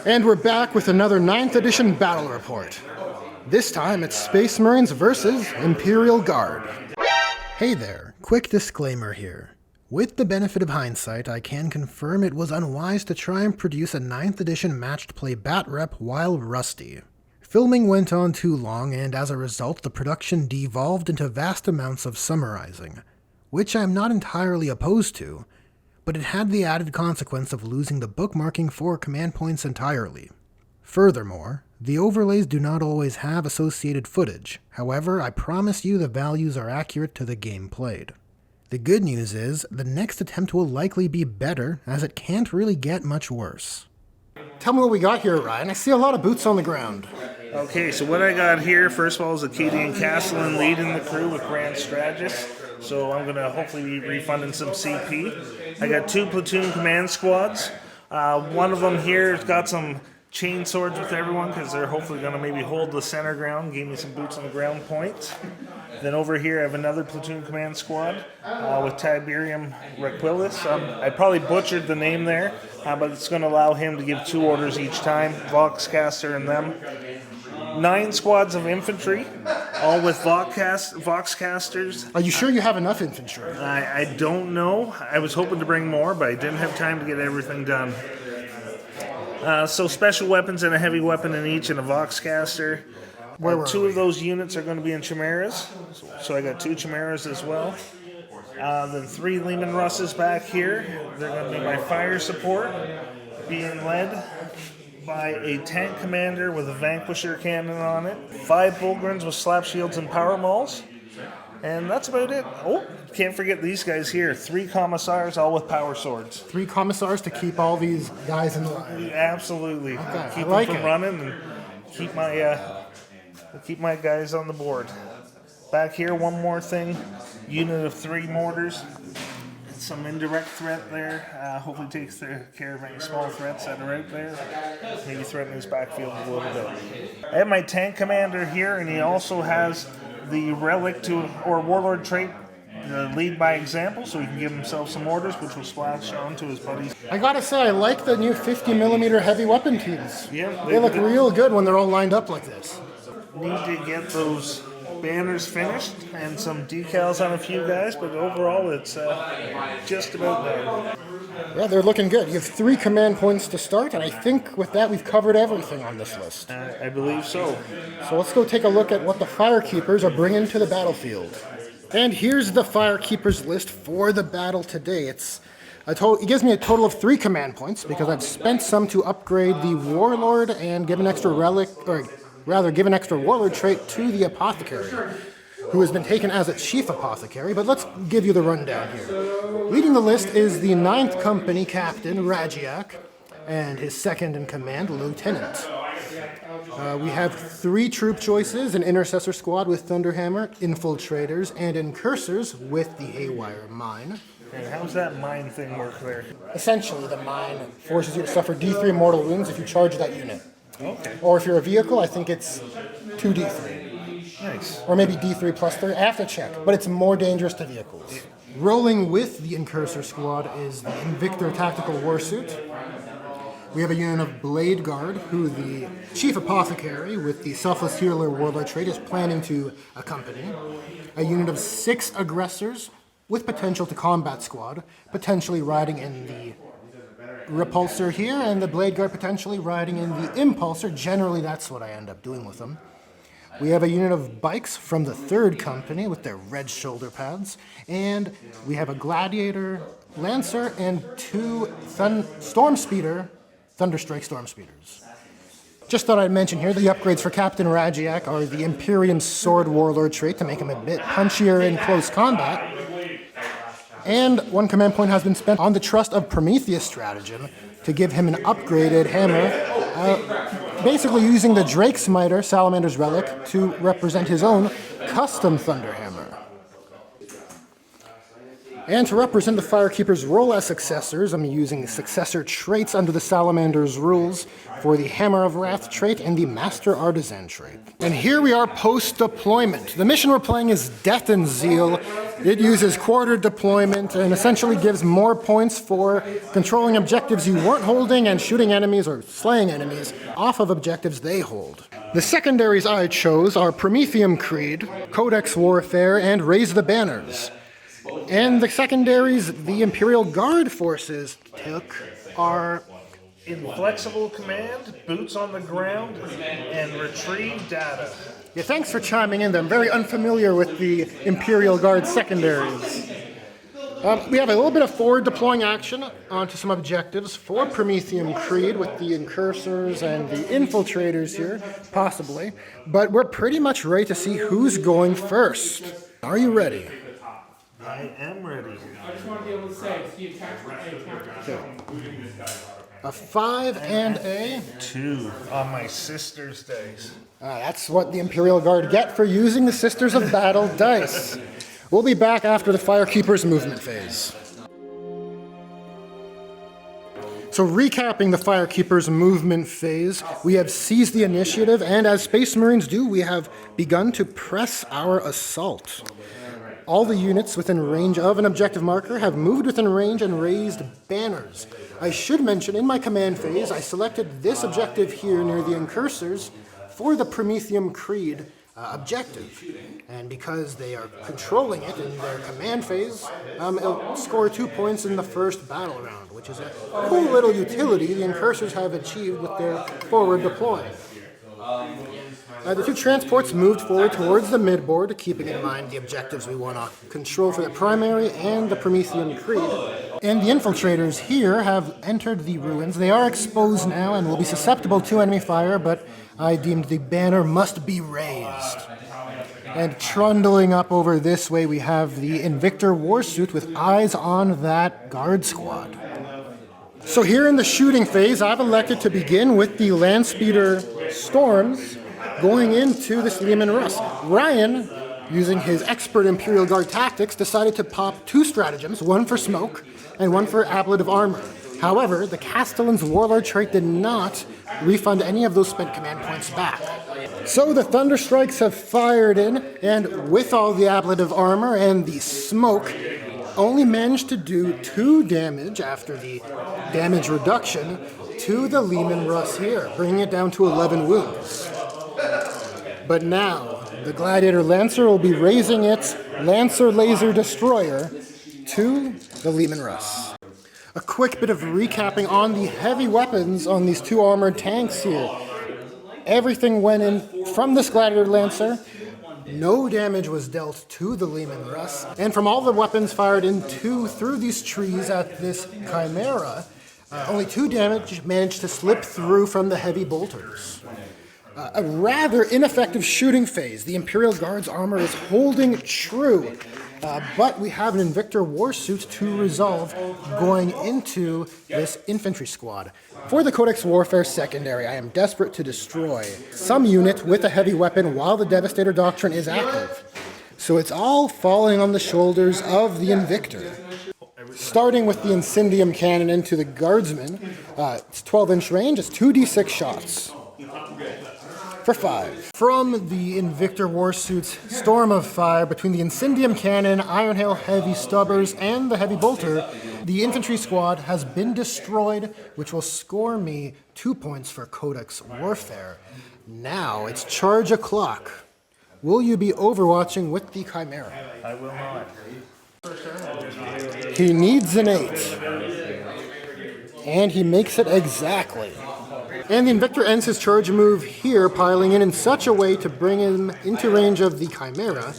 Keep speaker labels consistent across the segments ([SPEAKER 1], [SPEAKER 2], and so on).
[SPEAKER 1] And we're back with another 9th edition battle report. This time it's Space Marines versus Imperial Guard. Hey there, quick disclaimer here. With the benefit of hindsight, I can confirm it was unwise to try and produce a 9th edition matched play batrep while rusty. Filming went on too long, and as a result the production devolved into vast amounts of summarizing, which I'm not entirely opposed to, but it had the added consequence of losing the bookmarking for command points entirely. Furthermore, the overlays do not always have associated footage. However, I promise you the values are accurate to the game played. The good news is, the next attempt will likely be better, as it can't really get much worse. Tell me what we got here, Ryan. I see a lot of boots on the ground.
[SPEAKER 2] Okay, so what I got here, first of all, is Acadian Castellan leading the crew with Grand Strategist. So I'm going to hopefully be refunding some CP. I got 2 platoon command squads. One of them here has got some chain swords with everyone because they're hopefully going to maybe hold the center ground, gave me some boots on the ground points. Then over here I have another platoon command squad with Tiberium Requilis. I probably butchered the name there, but it's going to allow him to give 2 orders each time, Voxcaster and them. 9 squads of infantry, all with Voxcasters.
[SPEAKER 1] Are you sure you have enough infantry?
[SPEAKER 2] I don't know. I was hoping to bring more, but I didn't have time to get everything done. So special weapons and a heavy weapon in each and a Voxcaster. 2 of those units are going to be in Chimeras. So I got 2 Chimeras as well. Then 3 Leman Russes back here. They're going to be my fire support, being led by a tank commander with a Vanquisher cannon on it. 5 Bullgryns with slap shields and power mauls. And that's about it. Oh, can't forget these guys here. 3 commissars, all with power swords.
[SPEAKER 1] 3 commissars to keep all these guys in line.
[SPEAKER 2] Absolutely.
[SPEAKER 1] Okay,
[SPEAKER 2] keep
[SPEAKER 1] like
[SPEAKER 2] them from running and keep my guys on the board. Back here, one more thing. Unit of 3 mortars. Some indirect threat there. Hopefully takes care of any small threats that are out there. Maybe threaten his backfield a little bit. I have my tank commander here, and he also has the relic or warlord trait, lead by example, so he can give himself some orders, which will splash on to his buddies.
[SPEAKER 1] I gotta say, I like the new 50mm heavy weapon teams.
[SPEAKER 2] Yeah,
[SPEAKER 1] they look real good when they're all lined up like this.
[SPEAKER 2] Need to get those banners finished and some decals on a few guys, but overall it's just about there.
[SPEAKER 1] Yeah, they're looking good. You have 3 command points to start, and I think with that we've covered everything on this list.
[SPEAKER 2] I believe so.
[SPEAKER 1] So let's go take a look at what the Firekeepers are bringing to the battlefield. And here's the Firekeepers list for the battle today. It gives me a total of 3 command points because I've spent some to upgrade the Warlord and give an extra relic, or rather give an extra Warlord trait to the Apothecary, who has been taken as a Chief Apothecary, but let's give you the rundown here. Leading the list is the 9th Company Captain, Rajiak, and his second in command, Lieutenant. We have 3 troop choices, an Intercessor Squad with Thunderhammer, Infiltrators, and Incursors with the Haywire Mine.
[SPEAKER 2] And how's that mine thing work there?
[SPEAKER 1] Essentially, the mine forces you to suffer D3 mortal wounds if you charge that unit.
[SPEAKER 2] Okay.
[SPEAKER 1] Or if you're a vehicle, I think it's 2D3.
[SPEAKER 2] Nice.
[SPEAKER 1] Or maybe D3 plus 3. I have to check, but it's more dangerous to vehicles. Rolling with the Incursor Squad is the Invictor Tactical Warsuit. We have a unit of Blade Guard, who the Chief Apothecary with the Selfless Healer Warlord trait is planning to accompany. A unit of 6 Aggressors with potential to Combat Squad, potentially riding in the Repulsor here, and the Blade Guard potentially riding in the Impulsor. Generally, that's what I end up doing with them. We have a unit of Bikes from the 3rd Company with their red shoulder pads, and we have a Gladiator, Lancer, and 2 Stormspeeder, Thunderstrike Stormspeeders. Just thought I'd mention here, the upgrades for Captain Rajiak are the Imperium Sword Warlord trait to make him a bit punchier in close combat, and 1 command point has been spent on the Trust of Prometheus stratagem to give him an upgraded hammer, basically using the Drake Smiter, Salamander's relic, to represent his own custom Thunderhammer. And to represent the Firekeeper's role as successors, I'm using successor traits under the Salamander's rules for the Hammer of Wrath trait and the Master Artisan trait. And here we are post-deployment. The mission we're playing is Death and Zeal, It uses quarter deployment and essentially gives more points for controlling objectives you weren't holding and shooting enemies or slaying enemies off of objectives they hold. The secondaries I chose are Prometheum Creed, Codex Warfare, and Raise the Banners. And the secondaries the Imperial Guard forces took are
[SPEAKER 2] Inflexible Command, Boots on the Ground, and Retrieve Data.
[SPEAKER 1] Yeah, thanks for chiming in. I'm very unfamiliar with the Imperial Guard secondaries. We have a little bit of forward deploying action onto some objectives for Prometheum Creed with the Incursors and the Infiltrators here, possibly. But we're pretty much ready to see who's going first. Are you ready?
[SPEAKER 2] I am ready.
[SPEAKER 3] I just want to be able to say it's the attack.
[SPEAKER 1] A 5 and a
[SPEAKER 2] 2 on my sister's days.
[SPEAKER 1] That's what the Imperial Guard get for using the Sisters of Battle dice. We'll be back after the Firekeeper's movement phase. So recapping the Firekeeper's movement phase, we have seized the initiative, and as Space Marines do, we have begun to press our assault. All the units within range of an objective marker have moved within range and raised banners. I should mention, in my command phase, I selected this objective here near the Incursors for the Prometheum Creed objective. And because they are controlling it in their command phase, it'll score 2 points in the first battle round, which is a cool little utility the Incursors have achieved with their forward deploy. The 2 transports moved forward towards the midboard, keeping in mind the objectives we want to control for the primary and the Prometheum Creed. And the Infiltrators here have entered the ruins. They are exposed now and will be susceptible to enemy fire, but I deemed the banner must be raised. And trundling up over this way, we have the Invictor Warsuit with eyes on that guard squad. So here in the shooting phase, I've elected to begin with the Landspeeder Storms going into this Leman Russ. Ryan, using his expert Imperial Guard tactics, decided to pop 2 stratagems, one for smoke and one for ablative armor. However, the Castellan's Warlord trait did not refund any of those spent command points back. So the Thunder Strikes have fired in, and with all the ablative armor and the smoke, only managed to do 2 damage after the damage reduction to the Leman Russ here, bringing it down to 11 wounds. But now, the Gladiator Lancer will be raising its Lancer Laser Destroyer to the Leman Russ. A quick bit of recapping on the heavy weapons on these 2 armored tanks here. Everything went in from this Gladiator Lancer. No damage was dealt to the Leman Russ. And from all the weapons fired into through these trees at this Chimera, only 2 damage managed to slip through from the heavy bolters. A rather ineffective shooting phase. The Imperial Guard's armor is holding true, but we have an Invictor Warsuit to resolve going into this infantry squad. For the Codex Warfare secondary, I am desperate to destroy some unit with a heavy weapon while the Devastator Doctrine is active. So it's all falling on the shoulders of the Invictor. Starting with the Incendium Cannon into the Guardsman, it's 12-inch range, it's 2d6 shots. For 5. From the Invictor Warsuit's Storm of Fire, between the Incendium Cannon, Iron Hail Heavy Stubbers, and the Heavy Bolter, the infantry squad has been destroyed, which will score me 2 points for Codex Warfare. Now it's charge o'clock. Will you be overwatching with the Chimera?
[SPEAKER 2] I will not.
[SPEAKER 1] He needs an 8. And he makes it exactly. And the Invictor ends his charge move here, piling in such a way to bring him into range of the Chimera,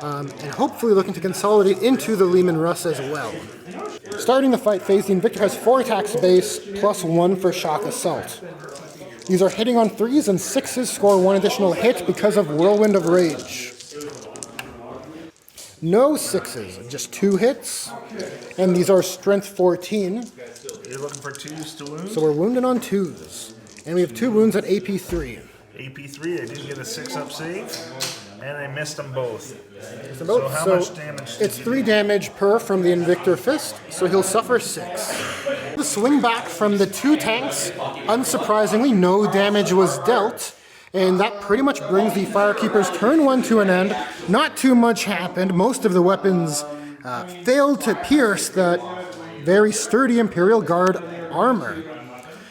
[SPEAKER 1] and hopefully looking to consolidate into the Leman Russ as well. Starting the fight phase, the Invictor has 4 attacks base, plus 1 for Shock Assault. These are hitting on 3s, and 6s score 1 additional hit because of Whirlwind of Rage. No 6s, just 2 hits, and these are Strength 14.
[SPEAKER 2] You're looking for 2s to wound?
[SPEAKER 1] So we're wounded on 2s. And we have 2 wounds at AP3.
[SPEAKER 2] AP3, I did get a 6-up save, and I missed them both.
[SPEAKER 1] So
[SPEAKER 2] how much damage did
[SPEAKER 1] it's
[SPEAKER 2] you
[SPEAKER 1] 3
[SPEAKER 2] do?
[SPEAKER 1] damage per from the Invictor Fist, so he'll suffer 6. The swing back from the 2 tanks, unsurprisingly, no damage was dealt. And that pretty much brings the Firekeeper's turn 1 to an end. Not too much happened. Most of the weapons failed to pierce that very sturdy Imperial Guard armor.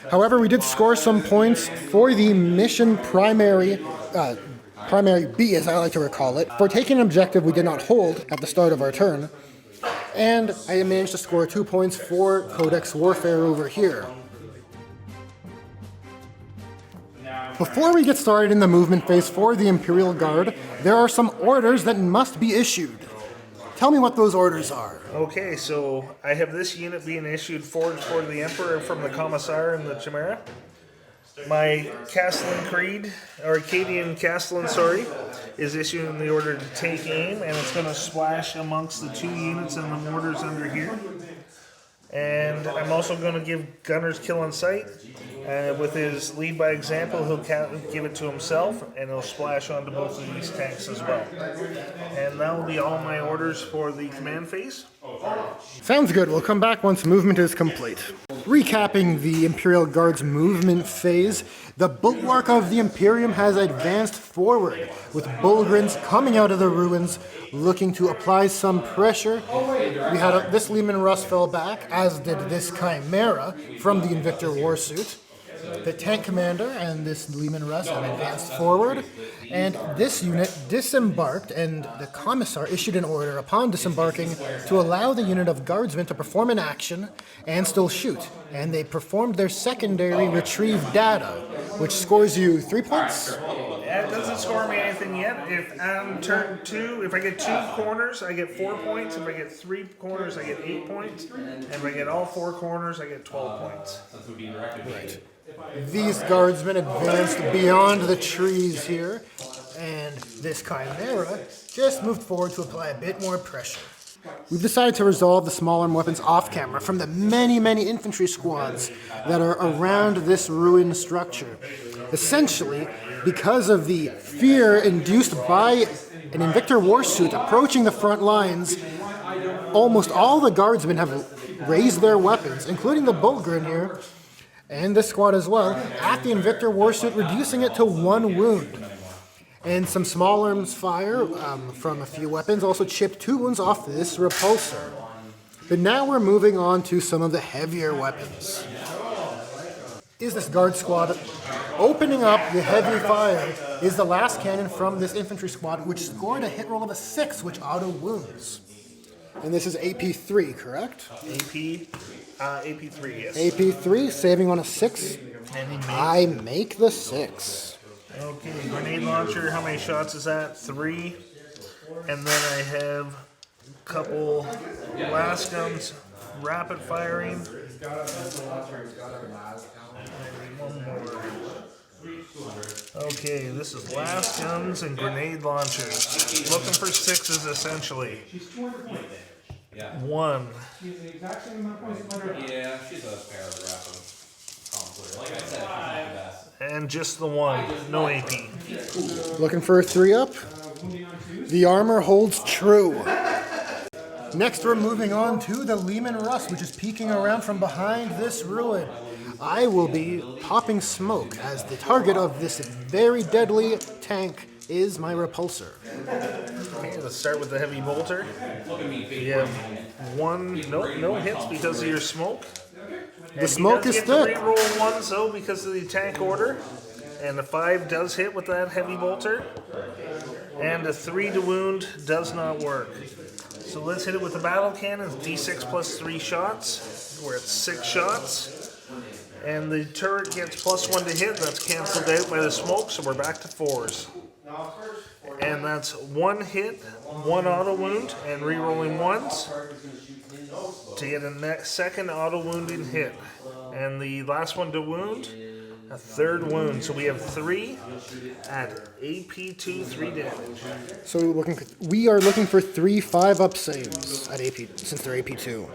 [SPEAKER 1] However, we did score some points for the mission primary B, as I like to recall it, for taking an objective we did not hold at the start of our turn. And I managed to score 2 points for Codex Warfare over here. Before we get started in the movement phase for the Imperial Guard, there are some orders that must be issued. Tell me what those orders are.
[SPEAKER 2] Okay, so I have this unit being issued forward for the Emperor from the Commissar and the Chimera. My Castellan Creed, or Acadian Castellan, sorry, is issuing the order to take aim, and it's going to splash amongst the 2 units and the mortars under here. And I'm also going to give Gunner's Kill on Sight. With his lead by example, he'll give it to himself, and he'll splash onto both of these tanks as well. And that will be all my orders for the command phase.
[SPEAKER 1] Sounds good. We'll come back once movement is complete. Recapping the Imperial Guard's movement phase, the bulwark of the Imperium has advanced forward, with Bullgrins coming out of the ruins, looking to apply some pressure. We had this Leman Russ fell back, as did this Chimera from the Invictor Warsuit. The tank commander and this Leman Russ have advanced forward, and this unit disembarked, and the Commissar issued an order upon disembarking to allow the unit of guardsmen to perform an action and still shoot. And they performed their secondary retrieve data, which scores you 3 points.
[SPEAKER 2] It doesn't score me anything yet. If on turn 2, if I get 2 corners, I get 4 points. If I get 3 corners, I get 8 points. And if I get all 4 corners, I get 12 points.
[SPEAKER 1] Right. These guardsmen advanced beyond the trees here, and this Chimera just moved forward to apply a bit more pressure. We've decided to resolve the small arm weapons off camera from the many infantry squads that are around this ruined structure. Essentially, because of the fear induced by an Invictor Warsuit approaching the front lines, almost all the guardsmen have raised their weapons, including the Bullgrin here, and this squad as well, at the Invictor Warsuit, reducing it to 1 wound. And some small arms fire from a few weapons also chipped 2 wounds off this repulsor. But now we're moving on to some of the heavier weapons. Is this guard squad opening up the heavy fire is the last cannon from this infantry squad, which scored a hit roll of a 6, which auto wounds. And this is AP3, correct?
[SPEAKER 2] AP3, yes.
[SPEAKER 1] AP3, saving on a 6. I make the 6.
[SPEAKER 2] Okay, grenade launcher, how many shots is that? 3. And then I have a couple blast guns, rapid firing. One more. Okay, this is blast guns and grenade launchers. Looking for 6s essentially. 1.
[SPEAKER 3] She's the exact same amount of points as my
[SPEAKER 4] Yeah, she's a paragraph of conflict. Like I said, she's not the best.
[SPEAKER 2] And just the 1, no AP.
[SPEAKER 1] Looking for a 3-up? The armor holds true. Next, we're moving on to the Leman Russ, which is peeking around from behind this ruin. I will be popping smoke, as the target of this very deadly tank is my repulsor.
[SPEAKER 2] Okay, let's start with the heavy bolter. You have 1, no hits because of your smoke.
[SPEAKER 1] The smoke is
[SPEAKER 2] thick.
[SPEAKER 1] thick.
[SPEAKER 2] Roll 1s though because of the tank order, and the 5 does hit with that heavy bolter, and a 3 to wound does not work. So let's hit it with the battle cannon. D6 plus 3 shots. We're at 6 shots, and the turret gets plus 1 to hit. That's canceled out by the smoke, so we're back to 4s. And that's 1 hit, 1 auto wound, and re-rolling 1s to get a second auto wounding hit. And the last one to wound, a 3rd wound. So we have 3 at AP2, 3 damage.
[SPEAKER 1] So we are looking for 3 5-up saves at AP, since they're AP2.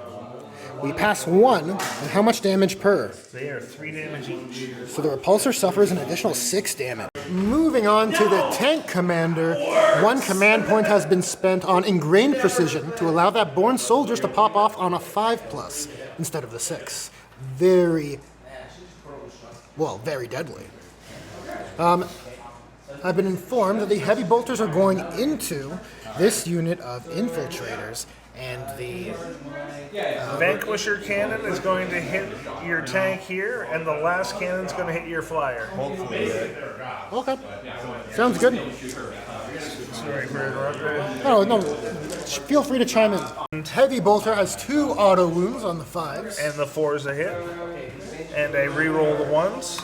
[SPEAKER 1] We pass 1, and how much damage per?
[SPEAKER 2] They are 3 damage each.
[SPEAKER 1] So the repulsor suffers an additional 6 damage. Moving on to the tank commander, 1 command point has been spent on ingrained precision to allow that born soldiers to pop off on a 5+ instead of the 6. Very deadly. I've been informed that the heavy bolters are going into this unit of infiltrators, and the
[SPEAKER 2] Vanquisher cannon is going to hit your tank here, and the last cannon's going to hit your flyer.
[SPEAKER 4] Hopefully,
[SPEAKER 1] okay, sounds good.
[SPEAKER 2] Sorry for interrupting.
[SPEAKER 1] Oh no, feel free to chime in. Heavy bolter has 2 auto wounds on the 5s.
[SPEAKER 2] And the 4's a hit. And I re-roll the 1s.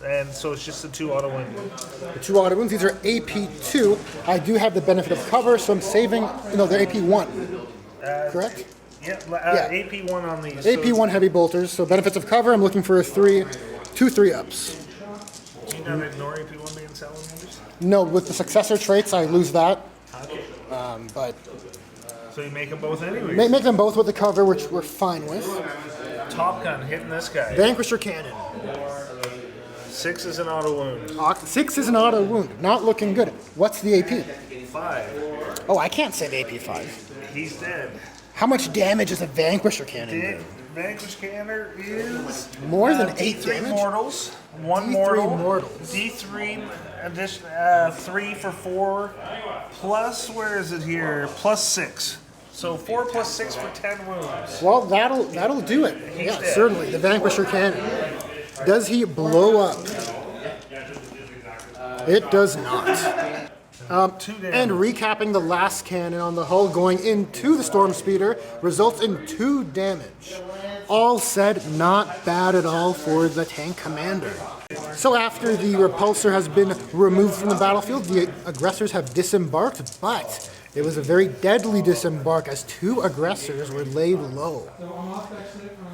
[SPEAKER 2] And so it's just the 2 auto wounds.
[SPEAKER 1] The 2 auto wounds, these are AP2. I do have the benefit of cover, so I'm saving, no, they're AP1. Correct?
[SPEAKER 2] Yeah, AP1 on these.
[SPEAKER 1] AP1 heavy bolters, so benefits of cover, I'm looking for 2 3-ups.
[SPEAKER 2] Do you not ignore AP1 being salamanders?
[SPEAKER 1] No, with the successor traits, I lose that.
[SPEAKER 2] Okay.
[SPEAKER 1] But
[SPEAKER 2] So you make them both anyways.
[SPEAKER 1] make them both with the cover, which we're fine with.
[SPEAKER 2] Top gun hitting this guy.
[SPEAKER 1] Vanquisher cannon.
[SPEAKER 2] 6 is an auto wound.
[SPEAKER 1] 6 is an auto wound, not looking good. What's the AP?
[SPEAKER 2] 5.
[SPEAKER 1] Oh, I can't save AP5.
[SPEAKER 2] He's dead.
[SPEAKER 1] How much damage does a Vanquisher cannon do?
[SPEAKER 2] Vanquish cannon is
[SPEAKER 1] More than 8
[SPEAKER 2] D3
[SPEAKER 1] damage?
[SPEAKER 2] mortals, 1
[SPEAKER 1] D3
[SPEAKER 2] mortal,
[SPEAKER 1] mortals.
[SPEAKER 2] D3 addition, 3 for 4, plus where is it here? Plus 6. So 4 plus 6 for 10 wounds.
[SPEAKER 1] Well, that'll do it. Yeah,
[SPEAKER 2] dead.
[SPEAKER 1] certainly. The Vanquisher cannon. Does he blow up? It does not.
[SPEAKER 2] 2 damage.
[SPEAKER 1] And recapping the last cannon on the hull going into the Storm Speeder results in 2 damage. All said, not bad at all for the tank commander. So after the repulsor has been removed from the battlefield, the aggressors have disembarked, but it was a very deadly disembark as 2 aggressors were laid low.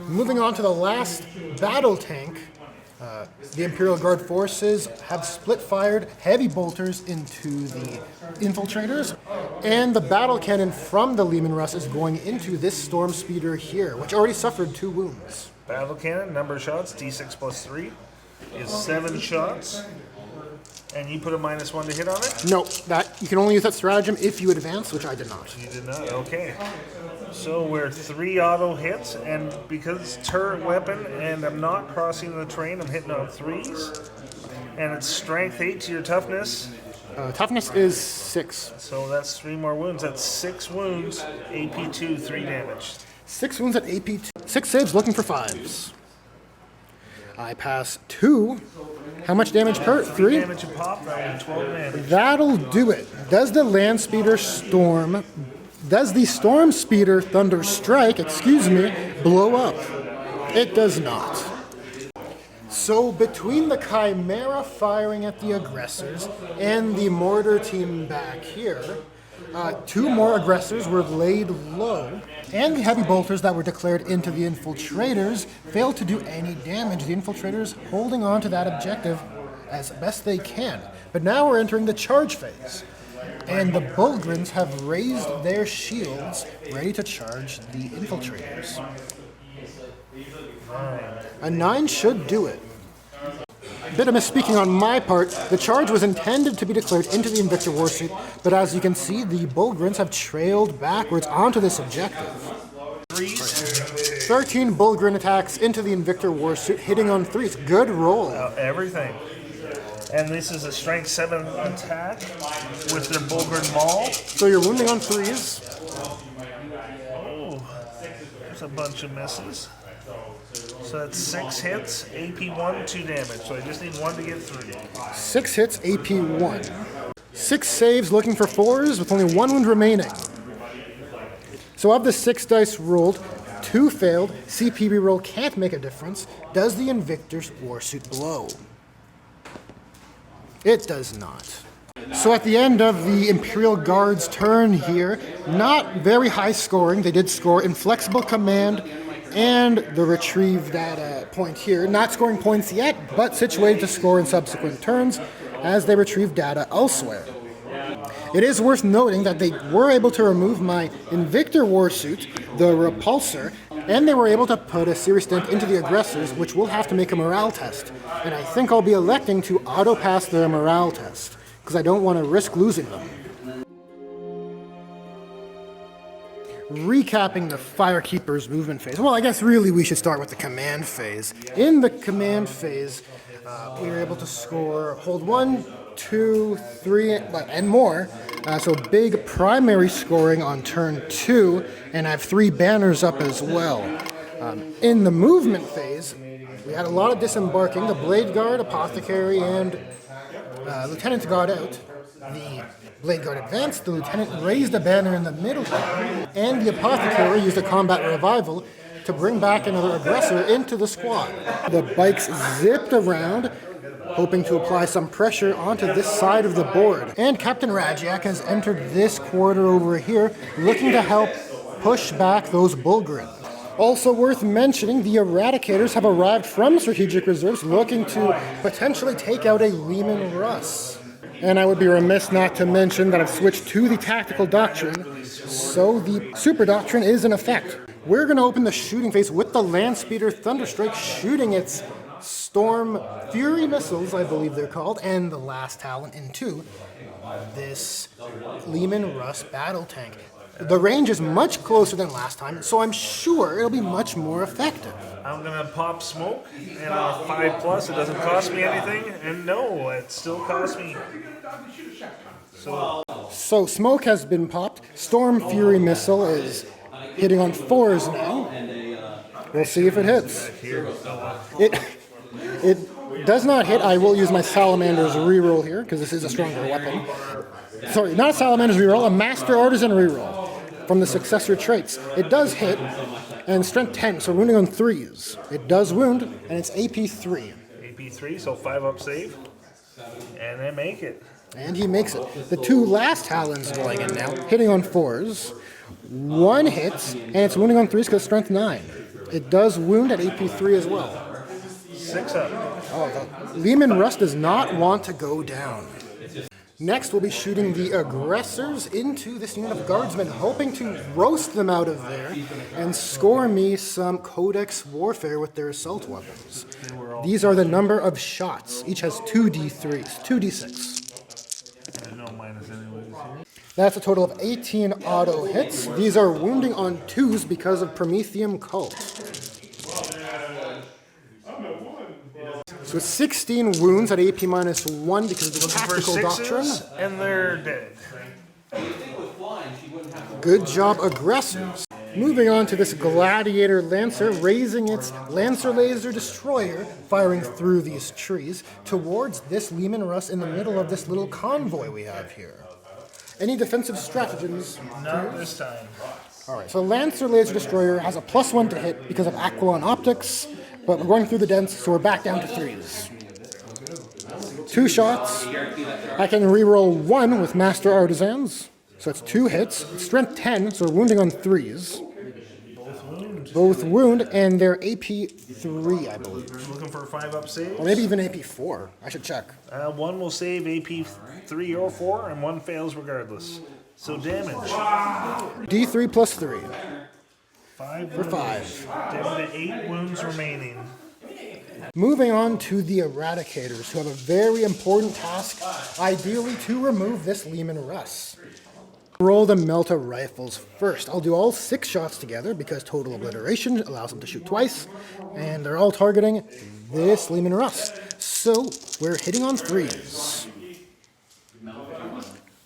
[SPEAKER 1] Moving on to the last battle tank, the Imperial Guard forces have split-fired heavy bolters into the infiltrators, and the battle cannon from the Lehman Russ is going into this Storm Speeder here, which already suffered 2 wounds.
[SPEAKER 2] Battle cannon, number of shots, D6 plus 3 is 7 shots. And you put a -1 to hit on it?
[SPEAKER 1] No, that you can only use that stratagem if you advance, which I did not.
[SPEAKER 2] You did not? Okay. So we're 3 auto hits, and because it's turret weapon and I'm not crossing the terrain, I'm hitting on 3s. And it's strength 8 to your toughness,
[SPEAKER 1] Toughness is 6.
[SPEAKER 2] so that's 3 more wounds. That's 6 wounds, AP2, 3 damage.
[SPEAKER 1] 6 wounds at AP2. 6 saves, looking for 5s. I pass 2. How much damage per? 3?
[SPEAKER 2] Damage a pop, that would 12 damage.
[SPEAKER 1] That'll do it. Does the Land Speeder Storm... Does the Storm Speeder Thunder Strike, blow up? It does not. So between the Chimera firing at the aggressors and the mortar team back here, 2 more aggressors were laid low, and the heavy bolters that were declared into the infiltrators failed to do any damage. The infiltrators holding on to that objective as best they can. But now we're entering the charge phase, and the Bulgrins have raised their shields, ready to charge the infiltrators. A 9 should do it. Bit of misspeaking on my part. The charge was intended to be declared into the Invictor Warsuit, but as you can see, the Bulgrins have trailed backwards onto this objective. 13 Bulgrin attacks into the Invictor Warsuit, hitting on 3s. Good roll.
[SPEAKER 2] Everything. And this is a strength 7 attack with their Bulgrin Maul.
[SPEAKER 1] So you're wounding on 3s.
[SPEAKER 2] Oh, there's a bunch of misses. So that's 6 hits, AP1, 2 damage. So I just need 1 to get 3.
[SPEAKER 1] 6 hits, AP1. 6 saves, looking for 4s, with only 1 wound remaining. So of the 6 dice rolled, 2 failed. CP reroll can't make a difference. Does the Invictor's Warsuit blow? It does not. So at the end of the Imperial Guard's turn here, not very high scoring. They did score Inflexible Command and the Retrieve Data point here. Not scoring points yet, but situated to score in subsequent turns as they retrieve data elsewhere. It is worth noting that they were able to remove my Invictor Warsuit, the Repulsor, and they were able to put a serious dent into the aggressors, which will have to make a morale test. And I think I'll be electing to auto-pass their morale test, because I don't want to risk losing them. recapping the Firekeeper's movement phase. Well, I guess really we should start with the command phase. In the command phase, we were able to score, hold 1, 2, 3, and more. So big primary scoring on turn 2, and I have 3 banners up as well. In the movement phase, we had a lot of disembarking. The Blade Guard, Apothecary, and Lieutenant got out. The Blade Guard advanced, the Lieutenant raised a banner in the middle, and the Apothecary used a combat revival to bring back another aggressor into the squad. The bikes zipped around, hoping to apply some pressure onto this side of the board. And Captain Rajak has entered this quarter over here, looking to help push back those Bulgarians. Also worth mentioning, the Eradicators have arrived from strategic reserves looking to potentially take out a Lehman Russ. And I would be remiss not to mention that I've switched to the Tactical Doctrine, so the Super Doctrine is in effect. We're going to open the shooting phase with the Landspeeder Thunderstrike shooting its Storm Fury missiles, I believe they're called, and the last talent into this Lehman Russ battle tank. The range is much closer than last time, so I'm sure it'll be much more effective.
[SPEAKER 2] I'm gonna pop smoke, and on a 5+, it doesn't cost me anything, and no, it still costs me.
[SPEAKER 1] So smoke has been popped. Storm Fury missile is hitting on 4s now. We'll see if it hits. It does not hit. I will use my Salamander's reroll here, because this is a stronger weapon. Sorry, not a Salamander's reroll, a Master Artisan reroll from the successor traits. It does hit, and strength 10, so wounding on 3s. It does wound, and it's AP 3.
[SPEAKER 2] AP 3, so 5 up save, and then make it.
[SPEAKER 1] And he makes it. The 2 last Talons going in now, hitting on 4s. 1 hits, and it's wounding on 3s because strength 9. It does wound at AP 3 as well.
[SPEAKER 2] 6 up.
[SPEAKER 1] Oh, the Lehman Russ does not want to go down. Next, we'll be shooting the aggressors into this unit of guardsmen, hoping to roast them out of there and score me some Codex Warfare with their assault weapons. These are the number of shots. Each has 2d3s, 2d6.
[SPEAKER 2] No minus anyways here.
[SPEAKER 1] That's a total of 18 auto hits. These are wounding on 2s because of Prometheum Cult. So 16 wounds at AP minus 1 because of the Tactical Doctrine.
[SPEAKER 2] And they're dead.
[SPEAKER 1] Good job, aggressors. Moving on to this Gladiator Lancer, raising its Lancer Laser Destroyer, firing through these trees towards this Lehman Russ in the middle of this little convoy we have here. Any defensive stratagems?
[SPEAKER 2] Not this time.
[SPEAKER 1] Alright, so Lancer Laser Destroyer has a +1 to hit because of Aquilon Optics, but we're going through the dents, so we're back down to 3s. 2 shots. I can reroll 1 with Master Artisans, so it's 2 hits. Strength 10, so we're wounding on 3s. Both wound, and they're AP 3, I believe.
[SPEAKER 2] Looking for a 5 up save.
[SPEAKER 1] Or maybe even AP 4. I should check.
[SPEAKER 2] 1 will save AP 3 or 4, and 1 fails regardless. So damage.
[SPEAKER 1] D3 plus 3.
[SPEAKER 2] 5
[SPEAKER 1] For 5.
[SPEAKER 2] Down to 8 wounds remaining.
[SPEAKER 1] Moving on to the Eradicators, who have a very important task, ideally to remove this Lehman Russ. Roll the Melta rifles first. I'll do all 6 shots together because total obliteration allows them to shoot twice, and they're all targeting this Lehman Russ. So we're hitting on 3s.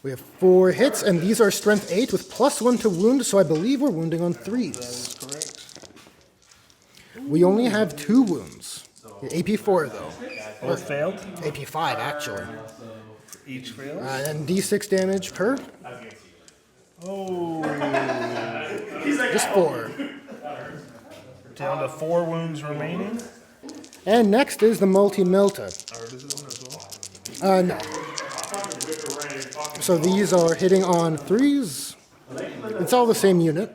[SPEAKER 1] We have 4 hits, and these are strength 8 with +1 to wound, so I believe we're wounding on 3s. We only have 2 wounds. AP 4 though.
[SPEAKER 2] Both failed.
[SPEAKER 1] AP 5 actually.
[SPEAKER 2] Each fails.
[SPEAKER 1] And D6 damage per.
[SPEAKER 2] Oh.
[SPEAKER 1] Just 4.
[SPEAKER 2] Down to 4 wounds remaining.
[SPEAKER 1] And next is the multi-melta. No. So these are hitting on 3s. It's all the same unit.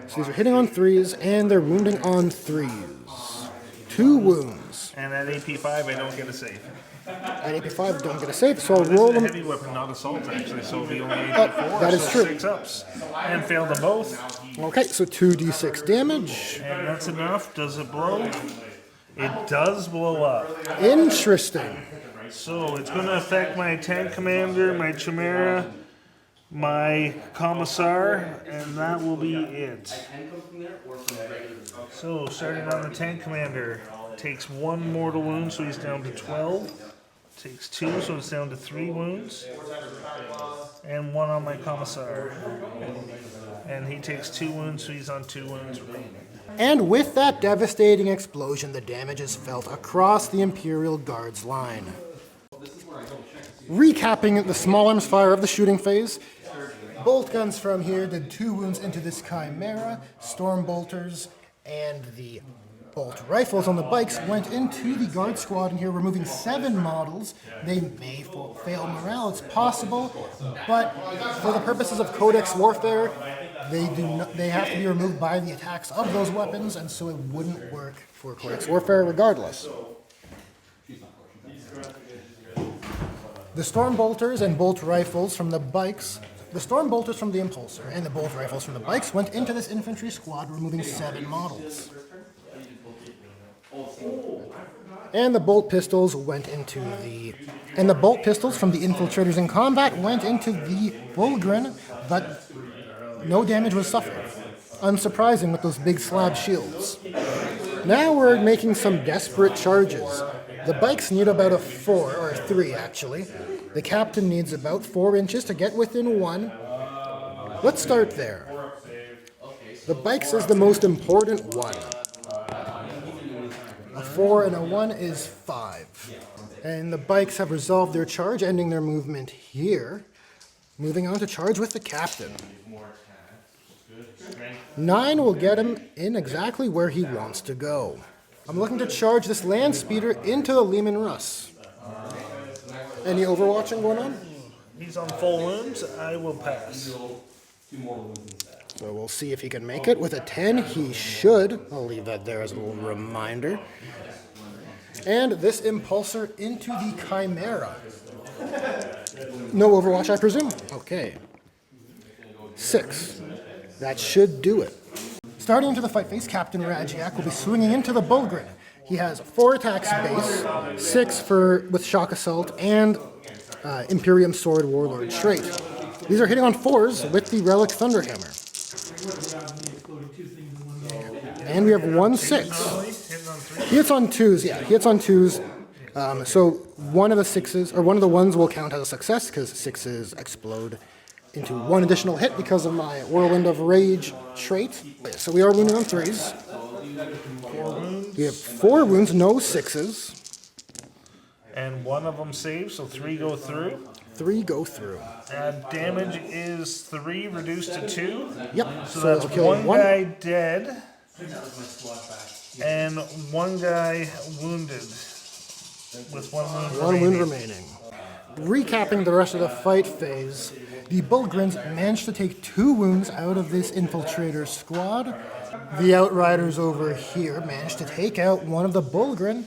[SPEAKER 1] So these are hitting on 3s, and they're wounding on 3s. 2 wounds.
[SPEAKER 2] And at AP 5, I don't get a save.
[SPEAKER 1] At AP 5, don't get a save, so I'll
[SPEAKER 2] This
[SPEAKER 1] roll
[SPEAKER 2] is a
[SPEAKER 1] them.
[SPEAKER 2] heavy weapon, not assault, actually, so it'll be only AP 4.
[SPEAKER 1] that is
[SPEAKER 2] so
[SPEAKER 1] true.
[SPEAKER 2] 6 ups. And failed them both.
[SPEAKER 1] Okay, so 2d6 damage.
[SPEAKER 2] And that's enough. Does it blow? It does blow up.
[SPEAKER 1] Interesting.
[SPEAKER 2] So it's going to affect my tank commander, my Chimera, my commissar, and that will be it. So, starting on the tank commander, takes 1 mortal wound, so he's down to 12. Takes 2, so it's down to 3 wounds. And 1 on my commissar. And he takes 2 wounds, so he's on 2 wounds remaining.
[SPEAKER 1] And with that devastating explosion, the damage is felt across the Imperial Guard's line. Recapping the small arms fire of the shooting phase, bolt guns from here did 2 wounds into this Chimera, storm bolters, and the bolt rifles on the bikes went into the guard squad in here, removing 7 models. They may fail morale, it's possible, but for the purposes of Codex Warfare, they have to be removed by the attacks of those weapons, and so it wouldn't work for Codex Warfare regardless. The storm bolters and bolt rifles from the bikes, the storm bolters from the impulsor and the bolt rifles from the bikes went into this infantry squad, removing 7 models. And the bolt pistols went into the bolt pistols from the infiltrators in combat went into the Bulgrin, but no damage was suffered. Unsurprising with those big slab shields. Now we're making some desperate charges. The bikes need about a 4, or 3 actually. The captain needs about 4 inches to get within 1. Let's start there. The bikes is the most important one. A 4 and a 1 is 5. And the bikes have resolved their charge, ending their movement here. Moving on to charge with the captain. 9 will get him in exactly where he wants to go. I'm looking to charge this land speeder into the Lehman Russ. Any overwatching going on?
[SPEAKER 2] He's on full wounds. I will pass.
[SPEAKER 1] So we'll see if he can make it. With a 10, he should. I'll leave that there as a little reminder. And this impulsor into the Chimera. No overwatch, I presume? Okay. 6. That should do it. Starting into the fight phase, Captain Radziak will be swinging into the Bulgrin. He has 4 attacks base, 6 with Shock Assault, and Imperium Sword Warlord trait. These are hitting on 4s with the Relic Thunderhammer. And we have 1 6. He hits on 2s, yeah, he hits on 2s. So one of the 6s, or one of the 1s will count as a success, because 6s explode into 1 additional hit because of my Whirlwind of Rage trait. So we are wounding on 3s.
[SPEAKER 2] 4 wounds.
[SPEAKER 1] We have 4 wounds, no 6s.
[SPEAKER 2] And 1 of them saves, so 3 go through.
[SPEAKER 1] 3 go through.
[SPEAKER 2] Damage is 3 reduced to 2.
[SPEAKER 1] Yep.
[SPEAKER 2] So that's
[SPEAKER 1] it'll kill
[SPEAKER 2] 1 guy dead. And 1 guy wounded. With 1 wound
[SPEAKER 1] 1 wound remaining. Recapping the rest of the fight phase, the Bulgrins managed to take 2 wounds out of this infiltrator squad. The Outriders over here managed to take out 1 of the Bulgrin.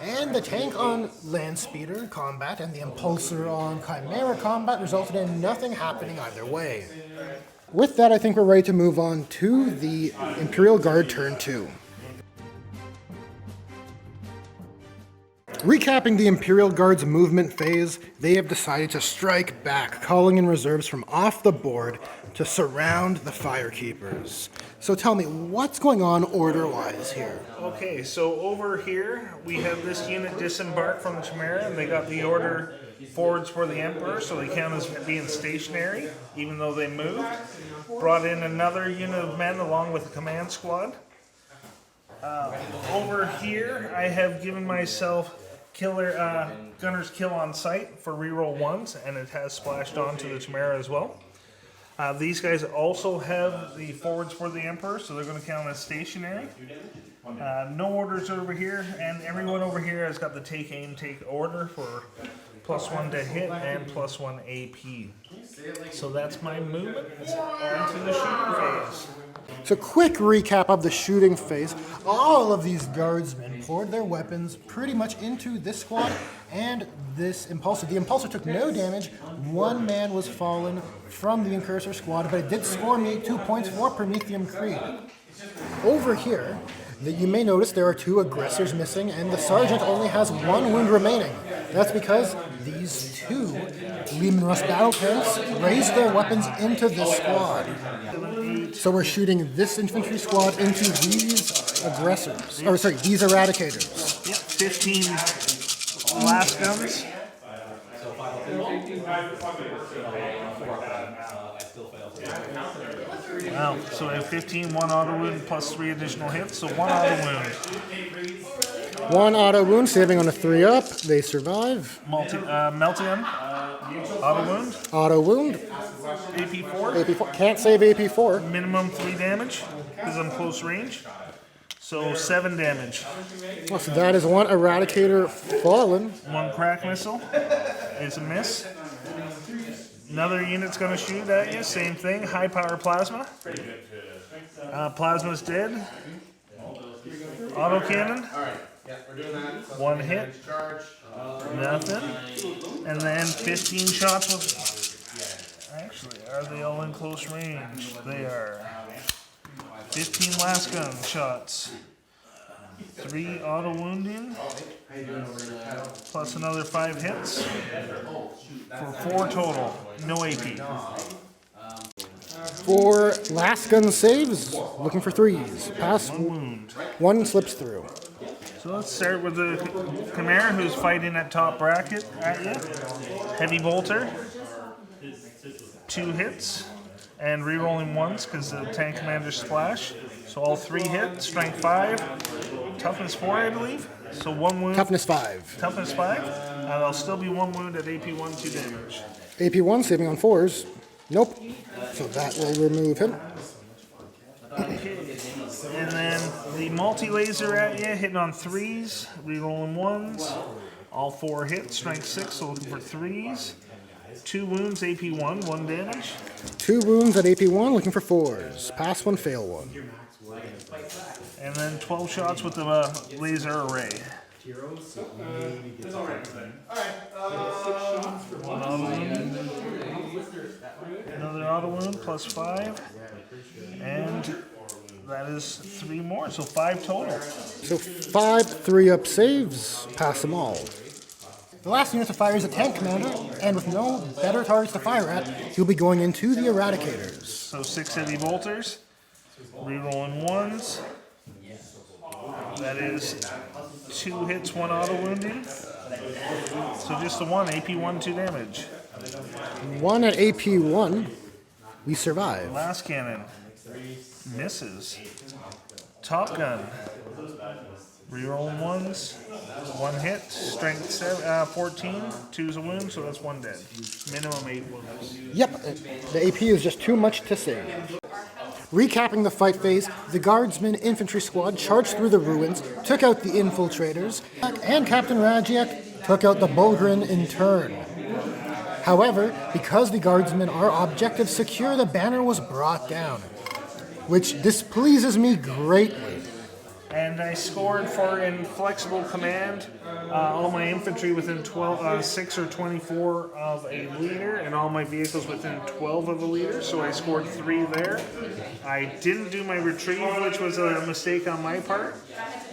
[SPEAKER 1] And the tank on Land Speeder combat and the Impulsor on Chimera combat resulted in nothing happening either way. With that, I think we're ready to move on to the Imperial Guard turn 2. Recapping the Imperial Guard's movement phase, they have decided to strike back, calling in reserves from off the board to surround the Firekeepers. So tell me, what's going on order-wise here?
[SPEAKER 2] Okay, so over here, we have this unit disembark from the Chimera, and they got the order forwards for the Emperor, so they count as being stationary, even though they moved. Brought in another unit of men along with the command squad. Over here, I have given myself Gunner's Kill on sight for reroll 1s, and it has splashed onto the Chimera as well. These guys also have the forwards for the Emperor, so they're going to count as stationary. No orders over here, and everyone over here has got the take aim, take order for +1 to hit and +1 AP. So that's my movement into the shooting phase.
[SPEAKER 1] So quick recap of the shooting phase. All of these guardsmen poured their weapons pretty much into this squad and this Impulsor. The Impulsor took no damage. 1 man was fallen from the Incursor squad, but it did score me 2 points for Prometheum Creed. Over here, that you may notice there are 2 aggressors missing, and the sergeant only has 1 wound remaining. That's because these 2 Lehman Russ battle tanks raised their weapons into this squad. So we're shooting this infantry squad into these aggressors, or sorry, these eradicators.
[SPEAKER 2] Yep, 15 last guns. Wow, so I have 15, 1 auto wound plus 3 additional hits, so 1 auto wound.
[SPEAKER 1] 1 auto wound, saving on a 3-up. They survive.
[SPEAKER 2] Meltdown, auto wound,
[SPEAKER 1] Auto wound.
[SPEAKER 2] AP4,
[SPEAKER 1] AP4. Can't save AP4.
[SPEAKER 2] minimum 3 damage, because I'm close range. So 7 damage.
[SPEAKER 1] Well, so that is 1 eradicator fallen.
[SPEAKER 2] 1 crack missile is a miss. Another unit's going to shoot at you, same thing, high power plasma. Plasma's dead. Autocannon. 1 hit. Nothing. And then 15 shots with... Actually, are they all in close range? They are. 15 last gun shots. 3 auto wounding. Plus another 5 hits. For 4 total. No AP.
[SPEAKER 1] 4 last gun saves. Looking for 3s. Pass.
[SPEAKER 2] 1 wound.
[SPEAKER 1] 1 slips through.
[SPEAKER 2] So let's start with the Chimera, who's fighting at top bracket at you. Heavy bolter. 2 hits. And re-rolling once because the tank commander splash. So all 3 hit. Strength 5. Toughness 4, I believe. So 1 wound.
[SPEAKER 1] Toughness 5.
[SPEAKER 2] Toughness 5. There'll still be 1 wound at AP 1, 2 damage.
[SPEAKER 1] AP1 saving on 4s. Nope. So that will remove him.
[SPEAKER 2] And then the multi-laser at you, hitting on 3s, re-rolling 1s. All 4 hit, strength 6, so looking for 3s. 2 wounds, AP1, 1 damage.
[SPEAKER 1] 2 wounds at AP1, looking for 4s. Pass 1, fail 1.
[SPEAKER 2] And then 12 shots with the laser array. One auto wound. Another auto wound, plus 5. And that is 3 more, so 5 total.
[SPEAKER 1] So 5 3-up saves. Pass them all. The last unit to fire is a tank commander, and with no better targets to fire at, he'll be going into the eradicators.
[SPEAKER 2] So 6 heavy bolters. Rerolling 1s. That is 2 hits, 1 auto wounding. So just the 1, AP1, 2 damage.
[SPEAKER 1] 1 at AP1. We survive.
[SPEAKER 2] Last cannon. Misses. Top gun. Rerolling 1s. 1 hit. Strength 14. 2's a wound, so that's 1 dead. Minimum 8 wounds.
[SPEAKER 1] Yep, the AP is just too much to save. Recapping the fight phase, the Guardsman infantry squad charged through the ruins, took out the infiltrators, and Captain Radziak took out the Bulgrin in turn. However, because the Guardsmen are objective secure, the banner was brought down, which displeases me greatly.
[SPEAKER 2] And I scored for inflexible command, all my infantry within 6 or 24 of a leader, and all my vehicles within 12 of a leader, so I scored 3 there. I didn't do my retrieve, which was a mistake on my part.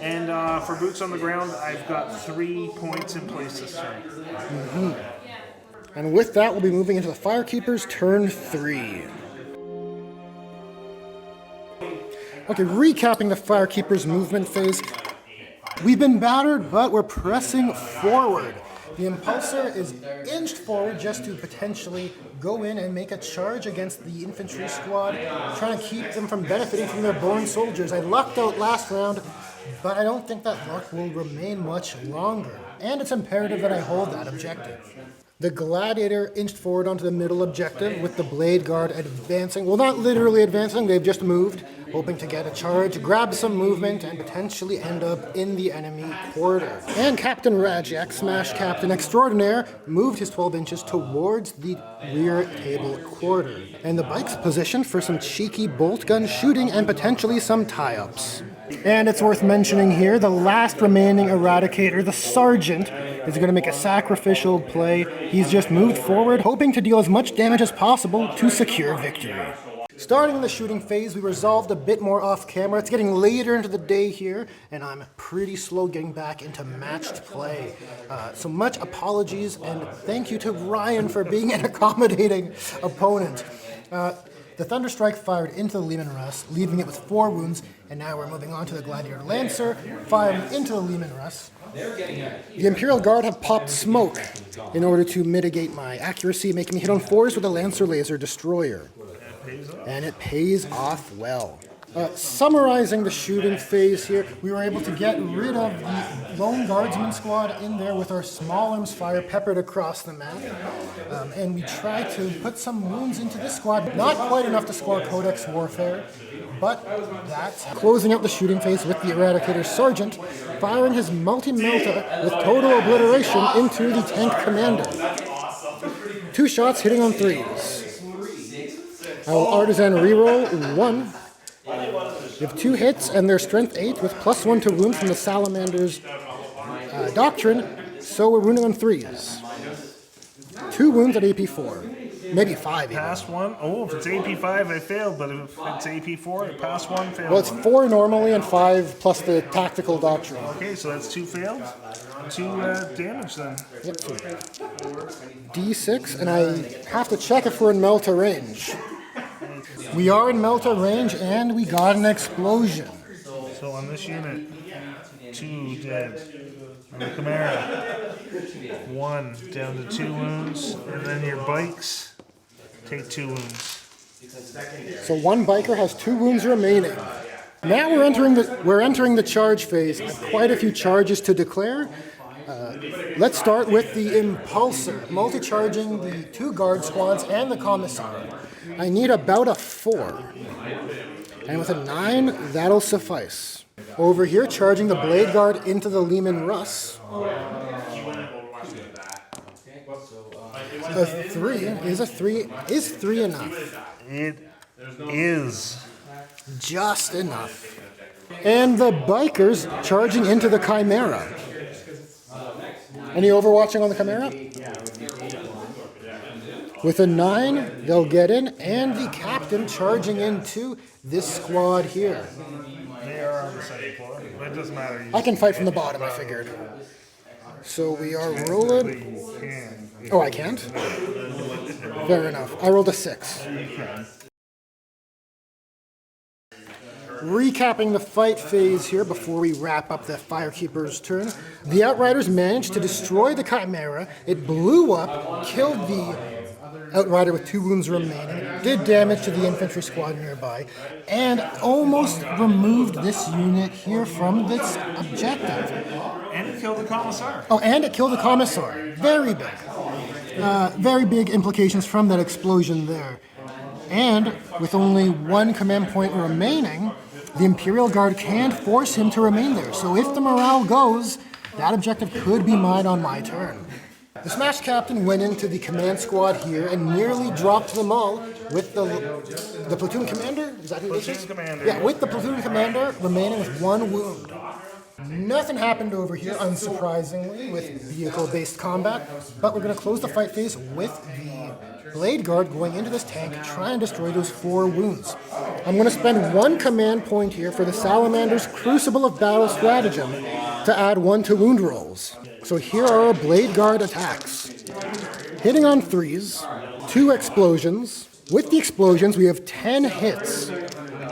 [SPEAKER 2] And for boots on the ground, I've got 3 points in place this turn.
[SPEAKER 1] And with that, we'll be moving into the Firekeeper's turn 3. Okay, recapping the Firekeeper's movement phase. We've been battered, but we're pressing forward. The Impulsor is inched forward just to potentially go in and make a charge against the infantry squad, trying to keep them from benefiting from their born soldiers. I lucked out last round, but I don't think that luck will remain much longer. And it's imperative that I hold that objective. The Gladiator inched forward onto the middle objective with the Blade Guard advancing. Well, not literally advancing, they've just moved, hoping to get a charge, grab some movement, and potentially end up in the enemy quarter. And Captain Radziak, Smash Captain Extraordinaire, moved his 12 inches towards the rear table quarter. And the bike's positioned for some cheeky bolt gun shooting and potentially some tie-ups. And it's worth mentioning here, the last remaining Eradicator, the Sergeant, is going to make a sacrificial play. He's just moved forward, hoping to deal as much damage as possible to secure victory. Starting the shooting phase, we resolved a bit more off camera. It's getting later into the day here, and I'm pretty slow getting back into matched play. So much apologies, and thank you to Ryan for being an accommodating opponent. The Thunderstrike fired into the Lehman Russ, leaving it with 4 wounds, and now we're moving on to the Gladiator Lancer, firing into the Lehman Russ. The Imperial Guard have popped smoke in order to mitigate my accuracy, making me hit on 4s with a Lancer Laser Destroyer. And it pays off well. Summarizing the shooting phase here, we were able to get rid of the lone guardsman squad in there with our small arms fire peppered across the map. And we tried to put some wounds into this squad, not quite enough to score Codex Warfare, but that's closing out the shooting phase with the Eradicator Sergeant, firing his multi-melta with total obliteration into the tank commander. 2 shots hitting on 3s. I will artisan reroll 1. We have 2 hits and their strength 8 with +1 to wound from the Salamander's doctrine, so we're wounding on 3s. 2 wounds at AP 4. Maybe 5 even.
[SPEAKER 2] Pass 1. Oh, if it's AP 5, I failed, but if it's AP 4, pass 1, failed.
[SPEAKER 1] Well, it's 4 normally and 5 plus the tactical doctrine.
[SPEAKER 2] Okay, so that's 2 failed. 2 damage then.
[SPEAKER 1] Yep. D6, and I have to check if we're in Melta range. We are in Melta range, and we got an explosion.
[SPEAKER 2] So on this unit, 2 dead. On the Chimera, 1 down to 2 wounds, and then your bikes take 2 wounds.
[SPEAKER 1] So 1 biker has 2 wounds remaining. Now we're entering the charge phase. Quite a few charges to declare. Let's start with the Impulsor, multi-charging the 2 guard squads and the Commissar. I need about a 4. And with a 9, that'll suffice. Over here, charging the Blade Guard into the Lehman Russ. A 3 is 3 enough?
[SPEAKER 2] It is.
[SPEAKER 1] Just enough. And the bikers charging into the Chimera. Any overwatching on the Chimera? With a 9, they'll get in, and the captain charging into this squad here.
[SPEAKER 2] They are on the 2nd floor, but it doesn't matter.
[SPEAKER 1] I can fight from the bottom, I figured. So we are rolling. Oh, I can't? Fair enough. I rolled a 6. Recapping the fight phase here before we wrap up the Firekeeper's turn. The Outriders managed to destroy the Chimera. It blew up, killed the Outrider with 2 wounds remaining, did damage to the infantry squad nearby, and almost removed this unit here from this objective.
[SPEAKER 2] And it killed the Commissar.
[SPEAKER 1] Oh, and it killed the Commissar. Very big. Very big implications from that explosion there. And with only 1 command point remaining, the Imperial Guard can't force him to remain there. So if the morale goes, that objective could be mine on my turn. The Smash Captain went into the command squad here and nearly dropped them all with the platoon commander. Is that who this is?
[SPEAKER 2] Platoon commander.
[SPEAKER 1] Yeah, with the platoon commander remaining with 1 wound. Nothing happened over here, unsurprisingly, with vehicle-based combat, but we're going to close the fight phase with the Blade Guard going into this tank, trying to destroy those 4 wounds. I'm going to spend 1 command point here for the Salamander's Crucible of Battle stratagem to add 1 to wound rolls. So here are our Blade Guard attacks. Hitting on 3s, 2 explosions. With the explosions, we have 10 hits,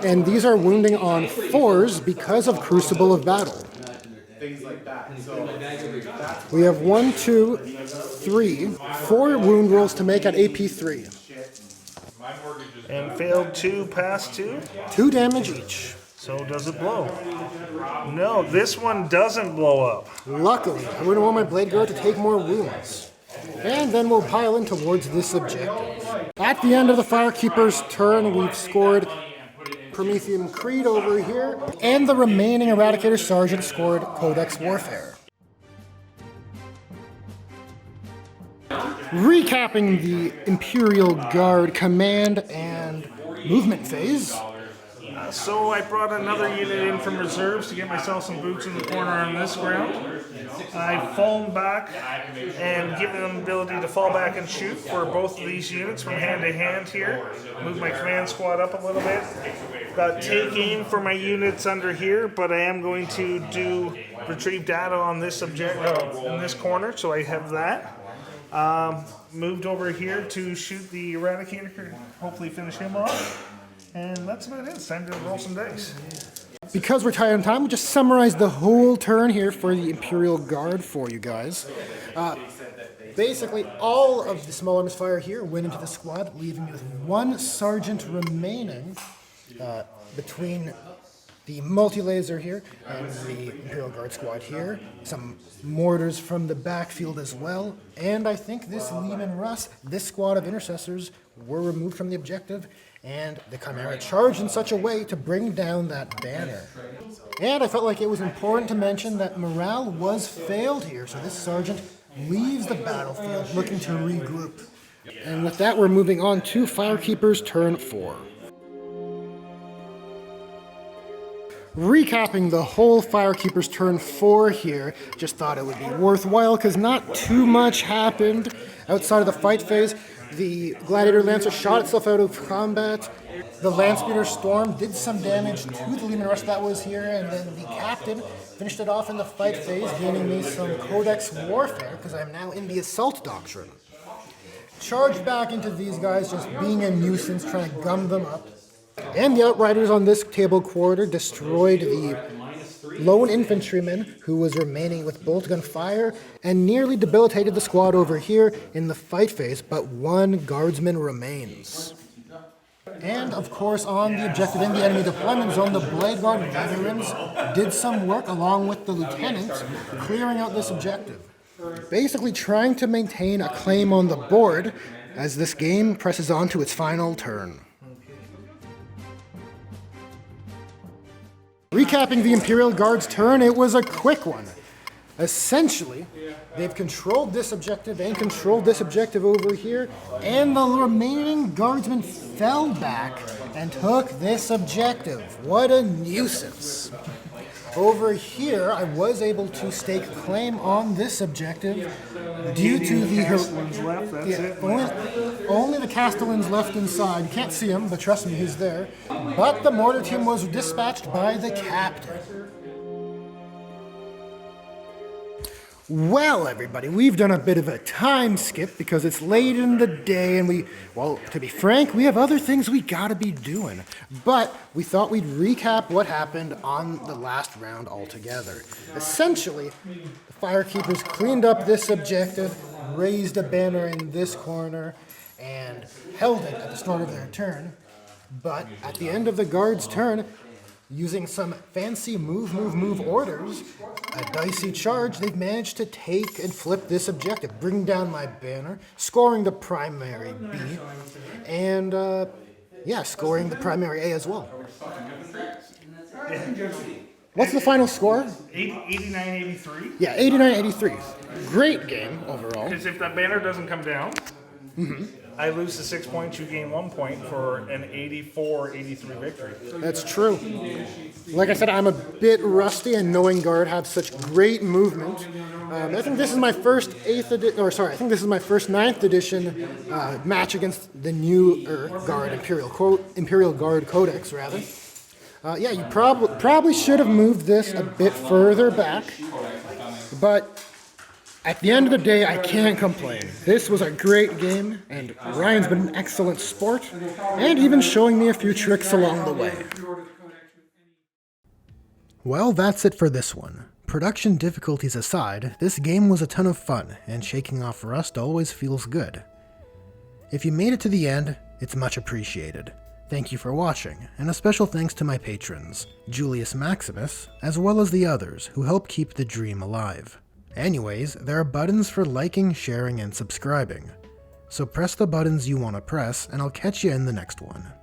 [SPEAKER 1] and these are wounding on 4s because of Crucible of Battle. We have 1, 2, 3, 4 wound rolls to make at AP 3.
[SPEAKER 2] And failed 2, passed 2.
[SPEAKER 1] 2 damage each.
[SPEAKER 2] So does it blow? No, this one doesn't blow up.
[SPEAKER 1] Luckily, I wouldn't want my Blade Guard to take more wounds. And then we'll pile in towards this objective. At the end of the Firekeeper's turn, we've scored Promethean Creed over here, and the remaining Eradicator Sergeant scored Codex Warfare. Recapping the Imperial Guard command and movement phase.
[SPEAKER 2] So I brought another unit in from reserves to get myself some boots in the corner on this ground. I've fallen back and given them the ability to fall back and shoot for both of these units from hand to hand here. Move my command squad up a little bit. Got take aim for my units under here, but I am going to do retrieve data on this subject in this corner, so I have that. Moved over here to shoot the Eradicator, hopefully finish him off. And that's about it. It's time to roll some dice.
[SPEAKER 1] Because we're tight on time, we'll just summarize the whole turn here for the Imperial Guard for you guys. Basically, all of the small arms fire here went into the squad, leaving me with one sergeant remaining between the multi-laser here and the Imperial Guard squad here. Some mortars from the backfield as well. And I think this Lehman Russ, this squad of intercessors, were removed from the objective, and the Chimera charged in such a way to bring down that banner. And I felt like it was important to mention that morale was failed here, so this sergeant leaves the battlefield looking to regroup. And with that, we're moving on to Firekeeper's turn 4. Recapping the whole Firekeeper's turn 4 here, just thought it would be worthwhile because not too much happened outside of the fight phase. The Gladiator Lancer shot itself out of combat. The Landspeeder Storm did some damage to the Lehman Russ that was here, and then the Captain finished it off in the fight phase, gaining me some Codex Warfare because I'm now in the Assault Doctrine. Charged back into these guys, just being a nuisance, trying to gum them up. And the Outriders on this table quarter destroyed the lone infantryman who was remaining with bolt gun fire and nearly debilitated the squad over here in the fight phase, but one guardsman remains. And of course on the objective in the enemy deployment zone, the Blade Guard veterans did some work along with the lieutenants clearing out this objective. Basically trying to maintain a claim on the board as this game presses on to its final turn. Recapping the Imperial Guard's turn, it was a quick one. Essentially, they've controlled this objective and controlled this objective over here, and the remaining guardsmen fell back and took this objective. What a nuisance. Over here, I was able to stake claim on this objective due to the...
[SPEAKER 2] Castellan's left, that's it.
[SPEAKER 1] Only the Castellan's left inside. You can't see him, but trust me, he's there. But the mortar team was dispatched by the captain. Well, everybody, we've done a bit of a time skip because it's late in the day and well, to be frank, we have other things we gotta be doing. But we thought we'd recap what happened on the last round altogether. Essentially, the Firekeepers cleaned up this objective, raised a banner in this corner, and held it at the start of their turn. But at the end of the Guard's turn, using some fancy move orders, a dicey charge, they've managed to take and flip this objective, bring down my banner, scoring the primary B, and scoring the primary A as well. What's the final score?
[SPEAKER 2] 89-83.
[SPEAKER 1] Yeah, 89-83. Great game overall.
[SPEAKER 2] Because if that banner doesn't come down, I lose the 6 points, you gain 1 point for an 84-83 victory.
[SPEAKER 1] That's true. Like I said, I'm a bit rusty, and knowing Guard have such great movement. I think this is my first 9th edition match against the new Guard Imperial Guard Codex, rather. You probably should have moved this a bit further back, but at the end of the day, I can't complain. This was a great game, and Ryan's been an excellent sport, and even showing me a few tricks along the way. Well, that's it for this one. Production difficulties aside, this game was a ton of fun, and shaking off rust always feels good. If you made it to the end, it's much appreciated. Thank you for watching, and a special thanks to my patrons, Julius Maximus, as well as the others who help keep the dream alive. Anyways, there are buttons for liking, sharing, and subscribing. So press the buttons you want to press, and I'll catch you in the next one.